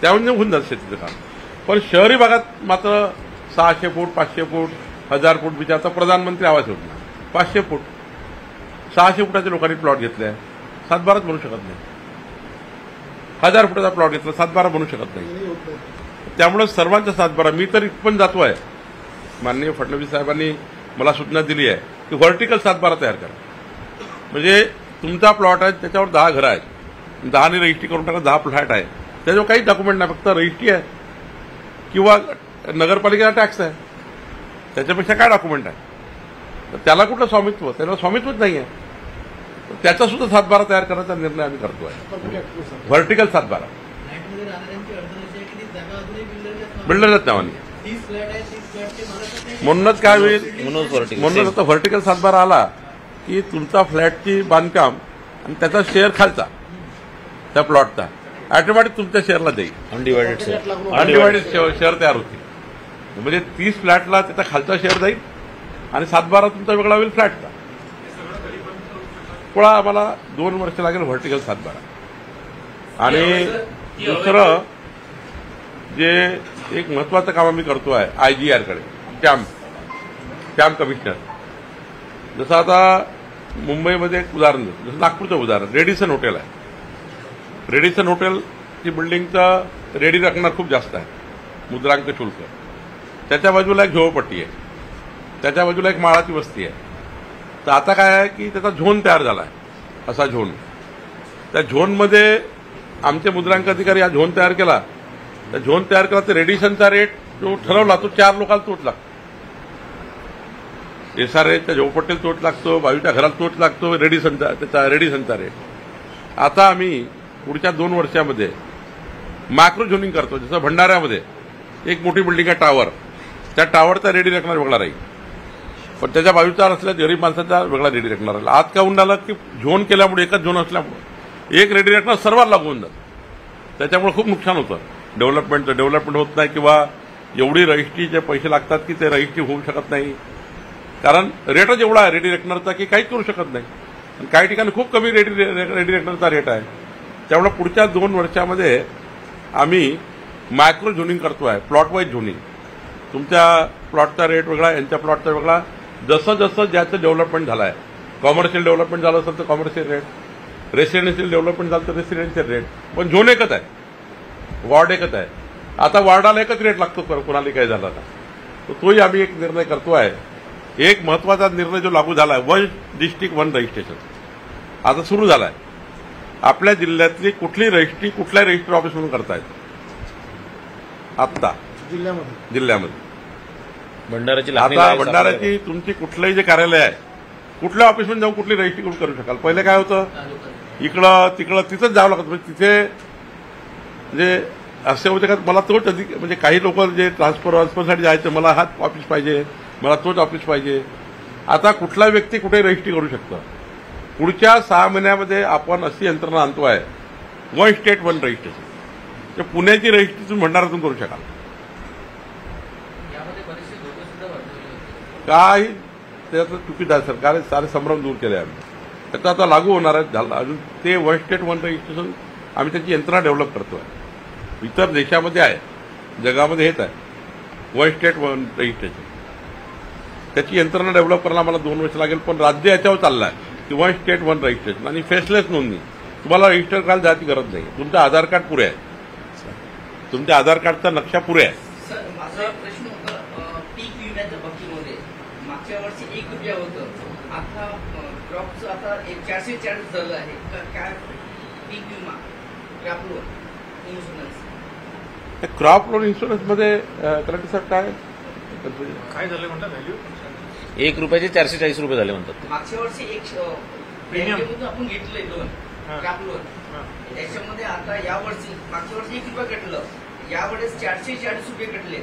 B: त्यामध्ये होऊन जातं शेतीचं काम. पण शहरी भागात मात्र 600 फूट, 500 फूट, 1000 फूट विचारता प्रधानमंत्री आवास योजना 500 फूट, 600 फुटाच्या लोकांनी प्लॉट घेतलाय, सातबाराच बनू शकत नाही. 1000 फुटाचा प्लॉट घेतला, सातबारा बनू शकत नाही. त्यामुळे सर्वांचा सातबारा. मी तर इथपण जातो आहे, माननीय फडणवीस साहेबांनी मला सूचना दिली आहे की व्हर्टिकल सातबारा तयार करा. म्हणजे तुमचा प्लॉट आहे, त्याच्यावर 10 घरं आहेत, 10ने रजिस्ट्री करून टाका, 10 फ्लॅट आहे, त्याच्यावर काहीच डॉक्युमेंट नाही, फक्त रजिस्ट्री आहे किंवा नगरपालिकेचा टॅक्स आहे, त्याच्यापेक्षा काय डॉक्युमेंट आहे. तर त्याला कुठलं स्वामित्व, त्याला स्वामित्वच नाही आहे. त्याचा सुद्धा सातबारा तयार करण्याचा निर्णय आम्ही करतोय, व्हर्टिकल सातबारा. बिल्डरच्याच नावाने. म्हणूनच काय होईल, म्हणूनच आता व्हर्टिकल सातबारा आला की तुमचा फ्लॅटची बांधकाम आणि त्याचा शेअर खालचा त्या प्लॉटचा ऑटोमॅटिक तुमच्या शेअरला जाईल. अनडिवायडेड शेअर तयार होतील. म्हणजे 30 फ्लॅटला त्याचा खालचा शेअर जाईल आणि सातबारा तुमचा वेगळा होईल फ्लॅटचा. पुढे आम्हाला 2 वर्ष लागेल व्हर्टिकल सातबारा. आणि दुसरं जे एक महत्वाचं काम आम्ही करतोय IGR कडे, कॅम्प कमिशनर. जसं आता मुंबईमध्ये एक उदाहरण, जसं नागपूरचं उदाहरण, रेडिसन हॉटेल आहे. रेडिसन हॉटेलची बिल्डिंगचं रेडी रकना खूप जास्त आहे, मुद्रांक शुल्क. त्याच्या बाजूला एक झोपडपट्टी आहे, त्याच्या बाजूला एक माळाची वस्ती आहे. तर आता काय आहे की त्याचा झोन तयार झाला आहे, असा झोन. त्या झोनमध्ये आमचे मुद्रांक अधिकारी हा झोन तयार केला. त्या झोन तयार केला तर रेडिसनचा रेट जो ठरवला तो 4 लोकांना तोच लागतो. SRAच्या झोपडपट्टीला तोच लागतो, बाजूच्या घराला तोच लागतो, रेडिसनचा रेट. आता आम्ही पुढच्या 2 वर्षामध्ये मायक्रो झोनिंग करतो. जसं भंडाऱ्यामध्ये एक मोठी बिल्डिंग आहे, टावर, त्या टावरचा रेडी रेकनर वेगळा राहील, पण त्याच्या बाजूचा असल्या गरीब माणसाचा वेगळा रेडी रेकनर राहील. आज काय होऊन राहिलं की झोन केल्यामुळे, एकच झोन असल्यामुळे एक रेडी रेकनर सर्वात लागू होऊन जातं. त्याच्यामुळे खूप नुकसान होतं. डेव्हलपमेंट होत नाही, किंवा एवढी रजिस्ट्रीचे पैसे लागतात की ते रजिस्ट्री होऊ शकत नाही, कारण रेटच एवढा आहे रेडी रेकनरचा की काहीच करू शकत नाही. आणि काही ठिकाणी खूप कमी रेडी रेकनरचा रेट आहे. त्यामुळे पुढच्या 2 वर्षामध्ये आम्ही मायक्रो झोनिंग करतोय, प्लॉट वाईज झोनिंग. तुमच्या प्लॉटचा रेट वेगळा, यांच्या प्लॉटचा वेगळा. जसं जसं ज्याचं डेव्हलपमेंट झालं आहे, कॉमर्शियल डेव्हलपमेंट झालं असेल तर कॉमर्शियल रेट, रेसिडेन्शियल डेव्हलपमेंट झालं तर रेसिडेन्शियल रेट. पण झोन एकच आहे, वॉर्ड एकच आहे. आता वॉर्डाला एकच रेट लागतो कोणाला काही झाला ना, तर तोही आम्ही एक निर्णय करतोय. एक महत्वाचा निर्णय जो लागू झाला आहे, 1 डिस्ट्रिक्ट 1 रजिस्ट्रेशन आता सुरू झाला आहे. आपल्या जिल्ह्यातली कुठली रजिस्ट्री कुठल्या रजिस्टर ऑफिसमधून करतायत आत्ता जिल्ह्यामध्ये. आता भंडाऱ्याची तुमची कुठलंही जे कार्यालय आहे, कुठल्या ऑफिसमध्ये जाऊन कुठली रजिस्ट्री करू शकाल. पहिले काय होतं, इकडं तिकडं तिथंच जावं लागतं. म्हणजे तिथे म्हणजे असे होते का मला तोच अधिक, म्हणजे काही लोक जे ट्रान्सफरसाठी जायचं, मला हाच ऑफिस पाहिजे, मला तोच ऑफिस पाहिजे. आता कुठला व्यक्ती कुठे रजिस्ट्री करू शकतं. पुढच्या 6 महिन्यामध्ये आपण अशी यंत्रणा आणतो आहे, 1 स्टेट 1 रजिस्ट्रेशन. तर पुण्याची रजिस्ट्री तुम्ही भंडाऱ्यातून करू शकाल.
C: यामध्ये बरेचसे धोके सुद्धा वर्तवले होते.
B: काही त्याचं चुकीचं आहे. सरकारने सारे संभ्रम दूर केले आहे. त्याचा आता लागू होणार आहे. झालं अजून ते 1 स्टेट 1 रजिस्ट्रेशन आम्ही त्याची यंत्रणा डेव्हलप करतोय. इतर देशामध्ये आहे, जगामध्ये हेच आहे 1 स्टेट 1 रजिस्ट्रेशन. त्याची यंत्रणा डेव्हलप करायला मला 2 वर्ष लागेल. पण राज्य याच्यावर चाललं आहे की 1 स्टेट 1 रजिस्ट्रेशन आणि फेसलेस नोंदणी. तुम्हाला रजिस्टर करायला जायची गरज नाही. तुमचं आधार कार्ड पुरे आहे, तुमच्या आधार कार्डचा नक्षा पुरे आहे.
D: सर, माझा एक प्रश्न होता, पीक विम्याच्या बाबतीमध्ये मागच्या वर्षी 1 रुपया होतं, आता क्रॉपचं आता 440 झालं आहे. काय पीक विमा crop loan insurance,
B: crop loan इन्शुरन्समध्ये करेक्ट सर काय
E: झालं म्हणतात व्हॅल्यू
A: 1 रुपयाचे 440 रुपये झाले म्हणतात.
D: मागच्या वर्षी बँकेमधून आपण घेतलंय लोन, क्रॉप लोन. त्याच्यामध्ये आता या वर्षी मागच्या वर्षी 1 रुपया कटलं, यावेळेस 440 रुपये कटले.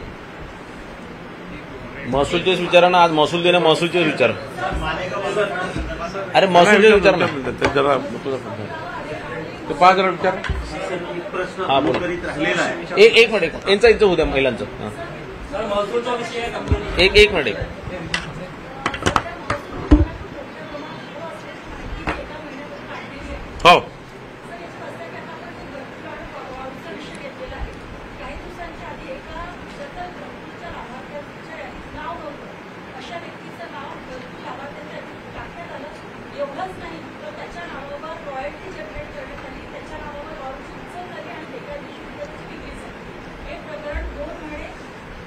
A: महसूलचेच विचारा ना, आज महसूल देणं, महसूलचेच विचार. अरे महसूलचेच विचार ना.
B: जरा ते 5 जरा विचार.
A: हा बोला. एक मिनिट यांचं होऊ द्या महिलांचं. एक मिनिट.
B: हो
F: एवढंच नाही तर त्याच्या नावावर रॉयल्टी जनरेट करण्यात आली, त्याच्या नावावर रॉयल्टी उचल झाली आणि एखादी विक्री झाली. हे प्रकरण 2 महिने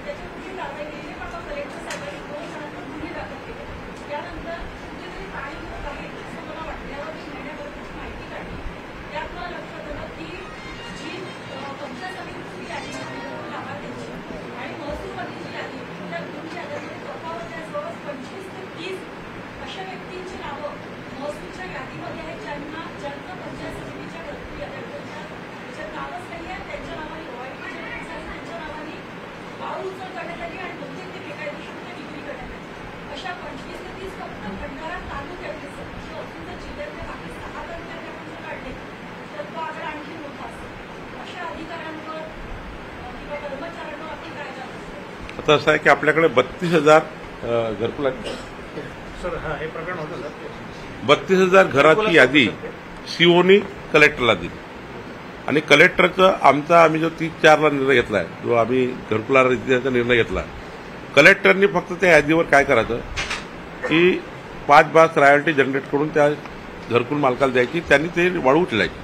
F: त्याची कुठली कारवाई केली नाही, पण कलेक्टर साहेबांनी 2 जणांवर गुन्हे दाखल केले. त्यानंतर कुठेतरी पाणी होत आहे असं मला वाटल्यावर मी महिन्याभराची माहिती काढली. त्यात मला लक्षात आलं की जी पंचायत समितीची यादी लाभार्थ्यांची आणि महसूलमधली जी यादी, त्या दोन्ही याद्यांमध्ये तफावत आहे. जवळपास 25 ते 30 अशा व्यक्तींची नावं महसूलच्या यादीमध्ये आहेत, ज्यांना पंचायत समितीच्या घरकुल त्याच्यात नावच नाही आहे. त्यांच्या नावाने रॉयल्टी जनरेट झाली, त्यांच्या नावाने पाऊल उचल करण्यात आली आणि बहुतेक ते बेकायदेशीर विक्री करण्यात आली. अशा 25 ते 30 फक्त भंडारा तालुक्यातले सर, अजून जिल्ह्यातले बाकी 6 तालुक्यातले आपण जर काढले तर तो आकडा आणखी मोठा असेल. अशा अधिकाऱ्यांवर किंवा कर्मचाऱ्यांवर आपण काय करतो.
B: आता असं आहे की आपल्याकडे 32,000 घरकुल आहेत.
E: सर हे प्रकरण होतं सर,
B: 32,000 घराची यादी सीओनी कलेक्टरला दिली आणि कलेक्टरचं आम्ही जो 30/4ला निर्णय घेतला आहे, जो आम्ही घरकुलाला देण्याचा निर्णय घेतला, कलेक्टरनी फक्त त्या यादीवर काय करायचं की 5 ब्रास रॉयल्टी जनरेट करून त्या घरकुल मालकाला द्यायची, त्यांनी ते वाढवू उचलायची.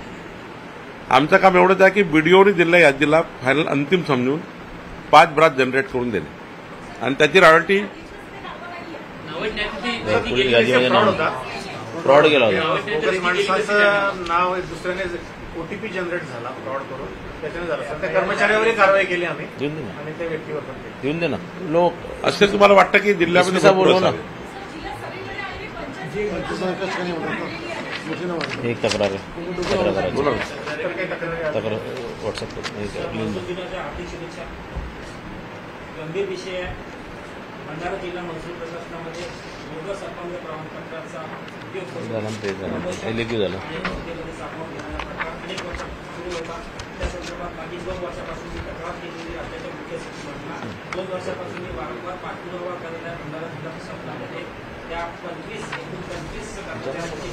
B: आमचं काम एवढंच आहे की बीडीओनी दिलेल्या यादीला फायनल अंतिम समजून 5 ब्रास जनरेट करून देणे आणि त्याची रॉयल्टी
A: फ्रॉड गेला होता.
E: बोगस माणसाचं नाव दुसऱ्याने ओटीपी जनरेट झाला फ्रॉड करून, त्याच्याने झालं सर. त्या कर्मचाऱ्यावरही कारवाई केली आम्ही
A: देऊन दे ना,
E: आणि त्या व्यक्तीवर पण केली.
A: देऊन दे ना. लोक
B: असे तुम्हाला वाटतं की जिल्ह्यामध्ये
A: SPचा बोलवा ना.
B: असावे?
A: एक तक्रार करायची.
B: बोला ना.
E: तर काही तक्रारी आल्या.
A: तक्रार व्हॉट्सअप लिहून द्या.
G: गंभीर विषय आहे.
C: भंडारा जिल्हा महसूल प्रशासनामध्ये बोगस अपंग प्रमाणपत्राचा उपयोग करून
A: इलेक्टिव्ह झालं
C: आणि संस्थेमध्ये सामावून घेण्याचा प्रकार अनेक वर्षांपासून सुरू होता. त्या संदर्भात मागील 2 वर्षापासून मी तक्रार केलेली राज्याच्या मुख्य सचिवांना. 2 वर्षापासून मी वारंवार पाठपुरावा करणाऱ्या भंडारा जिल्हा प्रशासनामध्ये त्या 25 कर्मचाऱ्यांची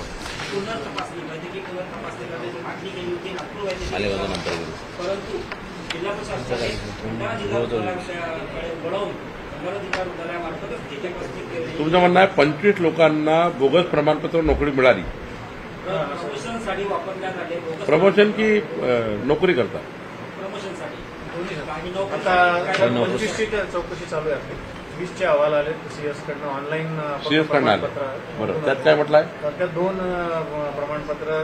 C: पुनर्तपासणी वैद्यकीय पुनर्तपासणी करण्याची मागणी केली होती नागपूर वैद्यकीय, परंतु जिल्हा प्रशासनाने भंडारा जिल्हा रुग्णालयाकडे वळवून भंडारा जिल्हा रुग्णालयामार्फतच ती तपासणी केली.
B: तुमचं म्हणणं आहे 25 लोकांना बोगस प्रमाणपत्र नोकरी मिळाली.
C: प्रमोशनसाठी वापरण्यात आले.
B: प्रमोशन की नोकरी करता?
C: प्रमोशनसाठी.
E: आता 25ची चौकशी चालू आहे आपली. 20चे अहवाल आले सीएस कडनं ऑनलाईन
B: बरोबर. त्यात काय म्हटलं आहे?
E: त्यात 2 प्रमाणपत्र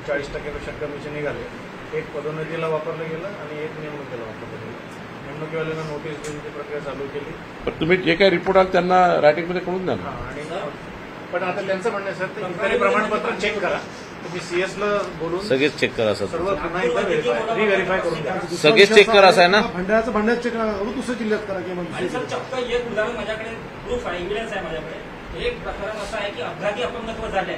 E: 40% पेक्षा कमीचे निघाले. एक पदोन्नतीला वापरलं गेलं आणि एक नेमणुकीला वापरलं गेलं. नेमणुकीवाल्यांना नोटीस देण्याची प्रक्रिया चालू केली.
B: पण तुम्ही जे काही रिपोर्ट आला त्यांना रायटिंगमध्ये कळून द्या ना.
E: आणि पण आता त्यांचं म्हणणं आहे सर इतर प्रमाणपत्र चेक करा. तुम्ही सीएसला बोलून
A: सगळेच चेक करा सर.
E: सर्व पुन्हा एकदा रिव्हेरीफाय करून द्या.
A: सगळेच चेक करा असं आहे ना.
G: भांड्याचं चेक करा. दुसऱ्या जिल्ह्यात करा किंवा
C: आणि सर चक्क एक उदाहरण माझ्याकडे प्रूफ आहे, एव्हिडन्स आहे माझ्याकडे. एक प्रकरण असं आहे की अपघाती अपंगत्व झाले,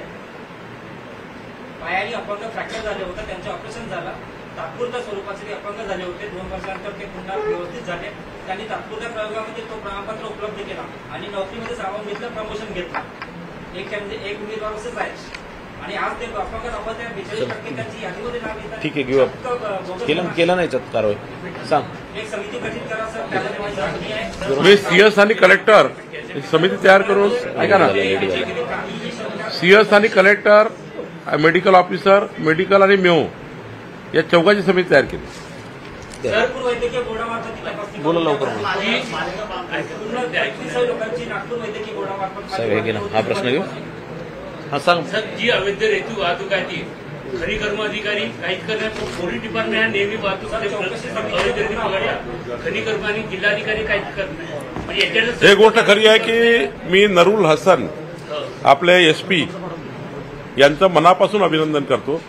C: पायाने अपंग फ्रॅक्चर झाले होते, त्यांचे ऑपरेशन झालं. तात्पुरत्या स्वरूपाचे ते अपंग झाले होते. 2 वर्षानंतर ते पुन्हा व्यवस्थित झाले. त्यांनी तात्पुरत्या प्रयोगामध्ये तो प्रमाणपत्र उपलब्ध केला आणि नोकरीमध्ये सामावून घेतलं, प्रमोशन घेतलं. एक उमेदवार असंच आहे आणि आज ते अपंग दाखवत आहे. 42% त्यांची यादीमध्ये नाव येतात.
A: ठीक आहे, घेऊ केलं नाही याच्यात कारवाई. सांग.
C: एक समिती गठीत करा सर. त्यामध्ये माझी मागणी आहे.
B: तुम्ही सीएस आणि कलेक्टर समिती तयार करून ऐका ना. सीएस आणि कलेक्टर, मेडिकल ऑफिसर, मेडिकल आणि मेओ या चौघाची समिती तयार केली.
C: नागपूर वैद्यकीय बोर्डामार्फत ती तपासणी
A: बोला लवकर.
C: पूर्ण 21 लोकांची नागपूर वैद्यकीय बोर्डामार्फत
A: साहेब हे घे ना. हा प्रश्न घेऊ. हा सांग.
H: सर, जी अवैध रेतू वाहतूक आहे ती खरी कर्म अधिकारी काहीच करण्यात, पोलीस डिपार्टमेंट हा नेहमी वाहतूक खरी कर्म आणि जिल्हाधिकारी काहीच करत नाही. म्हणजे याच्यात
B: एक गोष्ट खरी आहे की मी नरूल हसन आपले एसपी यांचं मनापासून अभिनंदन करतो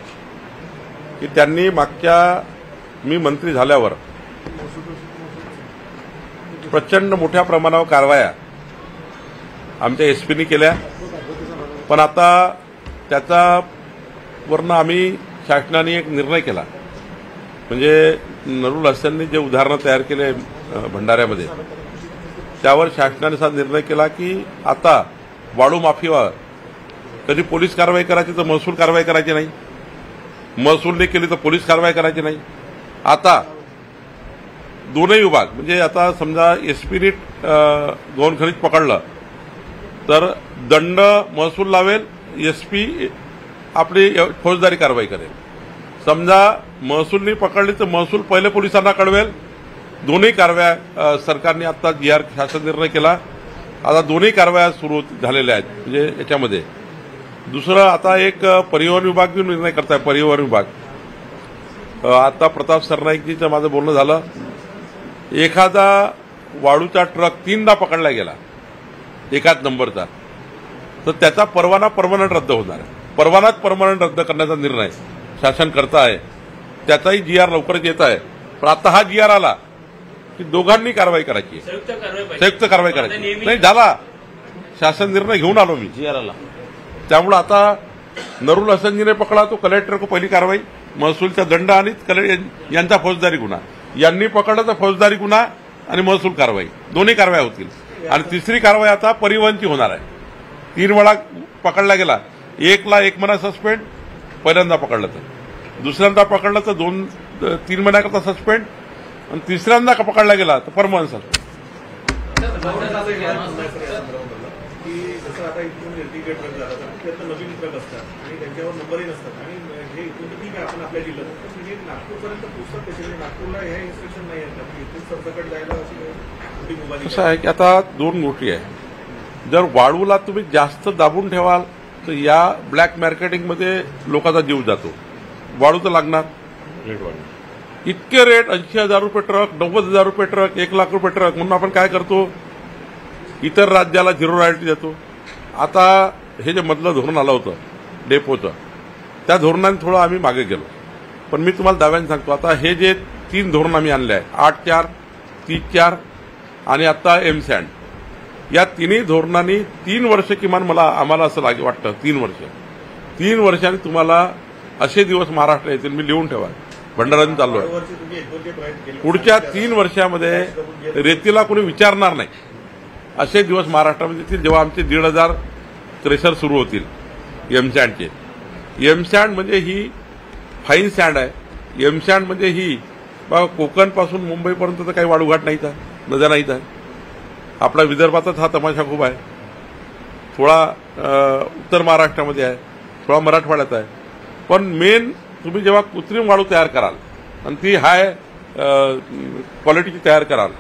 B: की त्यांनी मी मंत्री झाल्यावर प्रचंड मोठ्या प्रमाणावर कारवाया आमच्या एसपीनी केल्या. पण आता त्याच्यावरनं आम्ही शासनाने एक निर्णय केला. म्हणजे नरूल हसननी जे उदाहरणं तयार केले भंडाऱ्यामध्ये, त्यावर शासनाने असा निर्णय केला की आता वाळू माफीवर कधी पोलीस कारवाई करायची तर महसूल कारवाई करायची नाही, महसूलने केली तर पोलीस कारवाई करायची नाही. आता दोन्ही विभाग, म्हणजे आता समजा एसपीने गौण खनिज पकडलं तर दंड महसूल लावेल, एसपी आपली फौजदारी कारवाई करेल. समजा महसूलने पकडली तर महसूल पहिले पोलिसांना कळवेल. दोन्ही कारवाया सरकारने आता शासन निर्णय केला. आता दोन्ही कारवाया सुरू झालेल्या आहेत. म्हणजे याच्यामध्ये दुसरं आता एक परिवहन विभाग घेऊन निर्णय करताय. परिवहन विभाग आता प्रताप सरनाईकजीचं माझं बोलणं झालं. एखादा वाळूचा ट्रक 3दा पकडला गेला एकाच नंबरचा तर त्याचा परवाना परमनंट रद्द होणार आहे. परवानाच परमनंट रद्द करण्याचा निर्णय शासन करत आहे. त्याचाही जीआर लवकरच येत आहे. पण आता हा जीआर आला की दोघांनी कारवाई करायची, संयुक्त कारवाई करायची. नाही झाला, शासन निर्णय घेऊन आलो मी
A: जीआर आला.
B: त्यामुळे आता नरूल हसनजीने पकडा तो कलेक्टर को पहिली कारवाई, महसूलचा दंड आणि यांचा फौजदारी गुन्हा. यांनी पकडला तर फौजदारी गुन्हा आणि महसूल कारवाई दोन्ही कारवाया होतील. आणि तिसरी कारवाई आता परिवहनची होणार आहे. 3 वेळा पकडला गेला, 1 महिना सस्पेंड पहिल्यांदा पकडलं तर, दुसऱ्यांदा पकडलं तर 2-3 महिन्याकरता सस्पेंड, आणि तिसऱ्यांदा पकडला गेला तर परमनंट सस्पेंड.
E: की जसं आता इथून एलटीके ट्रक झाला तर त्यात नवीन ट्रक असतात आणि त्यांच्यावर नंबरही नसतात आणि हे इथून ठीक आहे आपण आपल्या जिल्ह्यात, पण हे नागपूरपर्यंत पोहोचतात त्याचे. नागपूरला हे इन्स्पेक्शन नाही येतात की इथून सरसकट जायला अशी मोठी मोबाईल.
B: कसं आहे की आता 2 गोष्टी आहे. जर वाळूला तुम्ही जास्त दाबून ठेवाल तर या ब्लॅक मार्केटिंगमध्ये लोकांचा जीव जातो. वाळू तर लागणार, रेट वाढणार. इतके रेट 80,000 रुपये ट्रक, 90,000 रुपये ट्रक, 1,00,000 रुपये ट्रक. म्हणून आपण काय करतो, इतर राज्याला 0 रॉयल्टी देतो. आता हे जे मधलं धोरण आलं होतं डेपोचं, त्या धोरणाने थोडं आम्ही मागे गेलो. पण मी तुम्हाला दाव्याने सांगतो, आता हे जे 3 धोरण आम्ही आणले आहे, 8-4, 30-4 आणि आता एमसँड, या तिन्ही धोरणांनी 3 वर्ष किमान आम्हाला असं वाटतं 3 वर्षांनी तुम्हाला असे दिवस महाराष्ट्र येतील. मी लिहून ठेवा, भंडाऱ्यातून चाललोय.
E: वर्षी तुम्ही एक दोन जे प्रयत्न केले
B: पुढच्या 3 वर्षामध्ये रेतीला कोणी विचारणार नाही असे दिवस महाराष्ट्रामध्ये येतील, जेव्हा आमचे 1,500 क्रेशर सुरू होतील एमसँडचे. एमसँड म्हणजे ही फाईन सँड आहे. एमसँड म्हणजे ही कोकणपासून मुंबईपर्यंत तर काही वाळूघाट नाहीत आहे, नद्या नाहीत आहे. आपला विदर्भातच हा तमाशा खूप आहे, थोडा उत्तर महाराष्ट्रामध्ये आहे, थोडा मराठवाड्यात आहे. पण मेन तुम्ही जेव्हा कृत्रिम वाळू तयार कराल आणि ती हाय क्वालिटीची तयार कराल,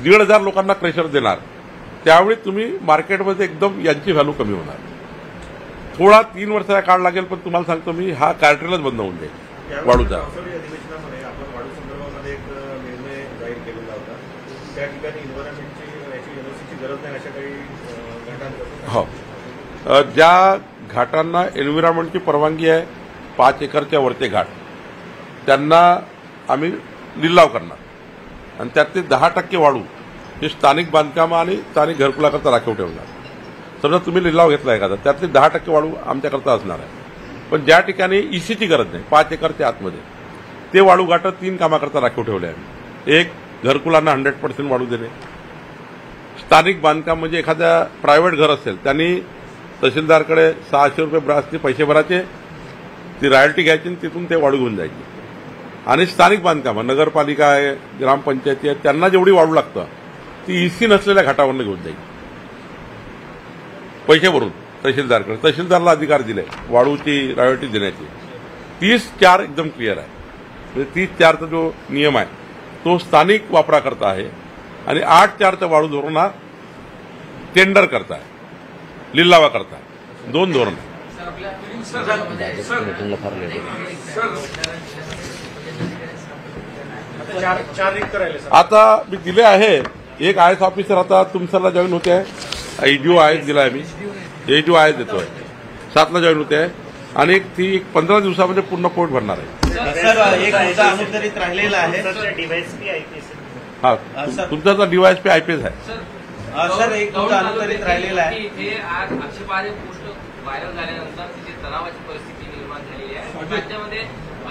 B: 1,500 लोकांना क्रेशर देणार, त्यावेळी तुम्ही मार्केटमध्ये एकदम यांची व्हॅल्यू कमी होणार. थोडा 3 वर्षाचा काळ लागेल, पण तुम्हाला सांगतो मी, हा कार्टेलच बंद होऊन जाईल वाळूचा.
E: संसदीय अधिवेशनामध्ये आपण वाळू संदर्भामध्ये एक निर्णय जाहीर केलेला होता. त्या ठिकाणी एन्व्हायरमेंटची याची एनओसीची गरज नाही अशा काही घाटांचं.
B: हो, ज्या घाटांना एन्व्हायरमेंटची परवानगी आहे 5 एकरच्या वरचे घाट, त्यांना आम्ही लिलाव करणार आणि त्यातले 10% वाळू हे स्थानिक बांधकामं आणि स्थानिक घरकुलाकरता राखीव ठेवणार. समजा तुम्ही लिलाव घेतला एखादा, त्यातले 10% वाळू आमच्याकरता असणार आहे. पण ज्या ठिकाणी ईसीची गरज नाही, 5 एकरच्या आतमध्ये, ते वाळू घाटं 3 कामाकरता राखीव ठेवले आहे. एक, घरकुलांना 100% वाळू देणे. स्थानिक बांधकाम म्हणजे एखाद्या प्रायव्हेट घर असेल, त्यांनी तहसीलदारकडे 600 रुपये ब्रासचे पैसे भरायचे, ती रॉयल्टी घ्यायची आणि तिथून ते वाळू घेऊन जायची. आणि स्थानिक बांधकामं, नगरपालिका आहे, ग्रामपंचायती आहे, त्यांना जेवढी वाळू लागतं ती ईसी नसलेल्या घाटावरनं घेऊन जायची पैसे भरून तहसीलदारकडे. तहसीलदारला अधिकार दिले वाळूची रॉयल्टी देण्याची. 30-4 एकदम क्लिअर आहे. म्हणजे 30-4चा जो नियम आहे तो स्थानिक वापराकरता आहे आणि 8-4चा वाळू धोरण हा टेंडर करता आहे, लिलावा करता आहे. 2 धोरण आहे. आता मी दिले आहे. एक आय एस ऑफिसर आता तुमच्याला जॉईन होते आहे, ADO आयएस दिला आहे मी, ADO आयएस देतोय, 7ला जॉईन होते आहे. आणि ती 15 दिवसामध्ये पूर्ण पोट भरणार आहे.
A: सर, एक मुद्दा अनुत्तरित राहिलेला आहे.
B: हा, तुमचा DYSP IPS आहे.
A: सर, एक मुद्दा अनुत्तरित राहिलेला आहे.
I: इथे आज आक्षेपार्ह पोस्ट व्हायरल झाल्यानंतर तिथे तणावाची परिस्थिती निर्माण झालेली आहे. राज्यामध्ये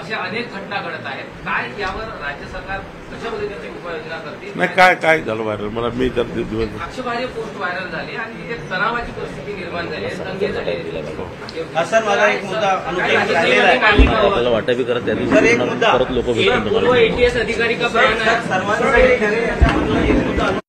I: अशा अनेक घटना घडत आहेत. काय यावर राज्य सरकार कशा पद्धतीची उपाययोजना करते?
B: नाही, काय झालं व्हायरल मला मी दिवस
I: आक्षेपार्ह पोस्ट व्हायरल झाली आणि तिथे तणावाची परिस्थिती निर्माण झाली आहे, दंगे झाले.
A: सर, मला एक मुद्दा अनुत्तरित राहिलेला आहे.
J: वाटा भी करत
A: सर, एक मुद्दा
J: परत लोक
I: पूर्व ATS अधिकारी का बयान है?
A: सर्वांसाठी एक मुद्दा